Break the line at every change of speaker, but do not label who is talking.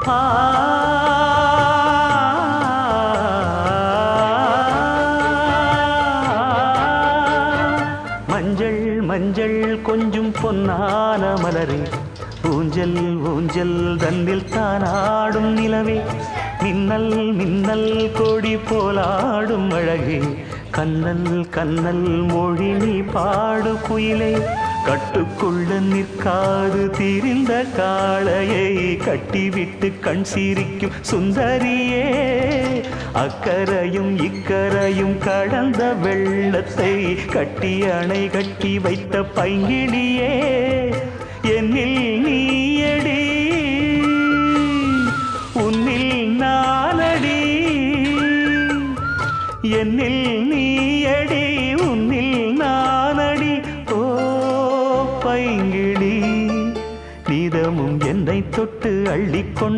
ஆ மஞ்சள் மஞ்சள் கொஞ்சம் பொன்னான மலரே ஊஞ்சல் ஊஞ்சல் தன்னில் தானாடும் நிலவே மின்னல் மின்னல் கொடி போலாடும் அழகே கண்ணல் கண்ணல் மொழி நீ பாடு குயிலே கட்டுக்குள்ள நிற்காது திரிந்த காளையை கட்டிவிட்டு கண் சிரிக்கும் சுந்தரியே அக்கரையும் இக்கரையும் கடந்த வெள்ளத்தை கட்டி அணை கட்டி வைத்த பைங்கிளியே என்னில் நீயடி உன்னில் நானடி என்னில் நீயடி உன்னில் நானடி ஓ பைங்கிளி நீதமும் என்னை தொட்டு அள்ளிக்கொண்ட